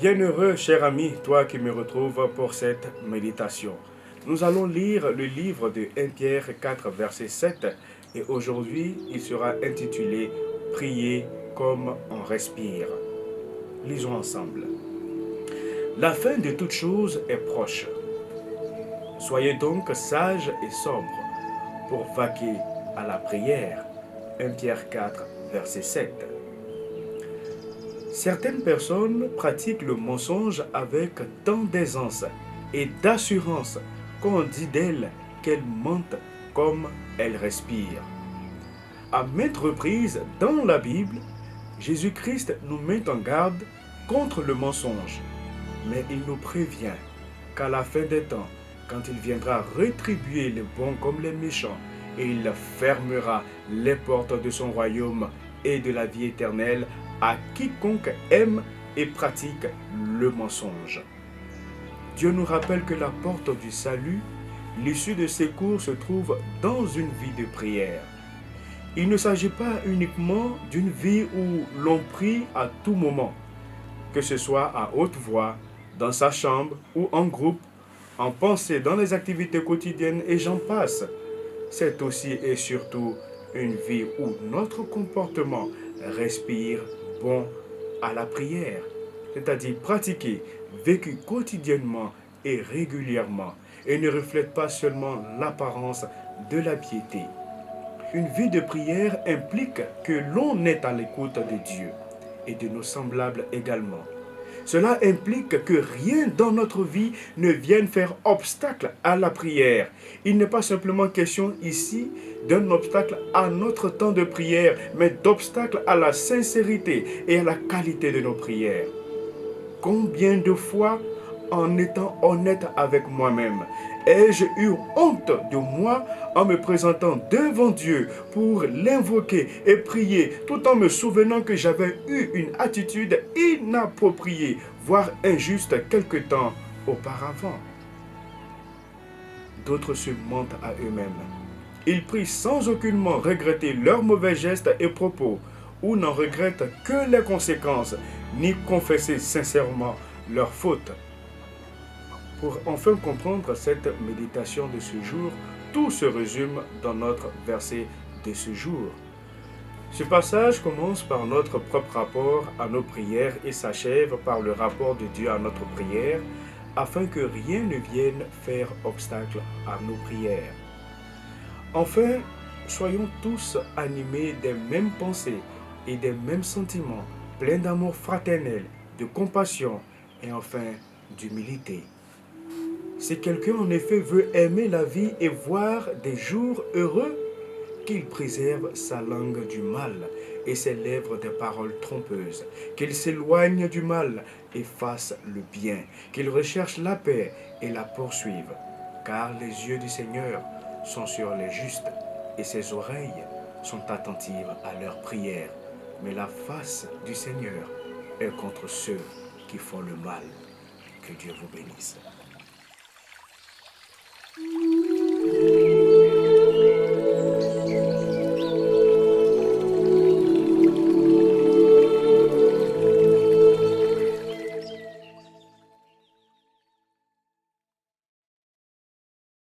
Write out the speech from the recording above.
Bienheureux, cher ami, toi qui me retrouves pour cette méditation. Nous allons lire le livre de 1 Pierre 4, verset 7, et aujourd'hui il sera intitulé Prier comme on respire. Lisons ensemble. La fin de toute chose est proche. Soyez donc sages et sobres pour vaquer à la prière. 1 Pierre 4, verset 7. Certaines personnes pratiquent le mensonge avec tant d'aisance et d'assurance qu'on dit d'elles qu'elles mentent comme elles respirent. À maintes reprises dans la Bible, Jésus-Christ nous met en garde contre le mensonge, mais il nous prévient qu'à la fin des temps, quand il viendra rétribuer les bons comme les méchants, et il fermera les portes de son royaume et de la vie éternelle à quiconque aime et pratique le mensonge. Dieu nous rappelle que la porte du salut, l'issue de secours se trouve dans une vie de prière. Il ne s'agit pas uniquement d'une vie où l'on prie à tout moment, que ce soit à haute voix, dans sa chambre ou en groupe, en pensée dans les activités quotidiennes et j'en passe. C'est aussi et surtout une vie où notre comportement respire bon à la prière, c'est-à-dire pratiqué, vécu quotidiennement et régulièrement, et ne reflète pas seulement l'apparence de la piété. Une vie de prière implique que l'on est à l'écoute de Dieu et de nos semblables également. Cela implique que rien dans notre vie ne vienne faire obstacle à la prière. Il n'est pas simplement question ici d'un obstacle à notre temps de prière, mais d'obstacle à la sincérité et à la qualité de nos prières. Combien de fois, en étant honnête avec moi-même, ai-je eu honte de moi en me présentant devant Dieu pour l'invoquer et prier, tout en me souvenant que j'avais eu une attitude inappropriée, voire injuste quelque temps auparavant. D'autres se mentent à eux-mêmes. Ils prient sans aucunement regretter leurs mauvais gestes et propos, ou n'en regrettent que les conséquences, ni confesser sincèrement leurs fautes. Pour enfin comprendre cette méditation de ce jour, tout se résume dans notre verset de ce jour. Ce passage commence par notre propre rapport à nos prières et s'achève par le rapport de Dieu à notre prière, afin que rien ne vienne faire obstacle à nos prières. Enfin, soyons tous animés des mêmes pensées et des mêmes sentiments, pleins d'amour fraternel, de compassion et enfin d'humilité. Si quelqu'un en effet veut aimer la vie et voir des jours heureux, qu'il préserve sa langue du mal et ses lèvres des paroles trompeuses, qu'il s'éloigne du mal et fasse le bien, qu'il recherche la paix et la poursuive, car les yeux du Seigneur sont sur les justes et ses oreilles sont attentives à leurs prières, mais la face du Seigneur est contre ceux qui font le mal. Que Dieu vous bénisse.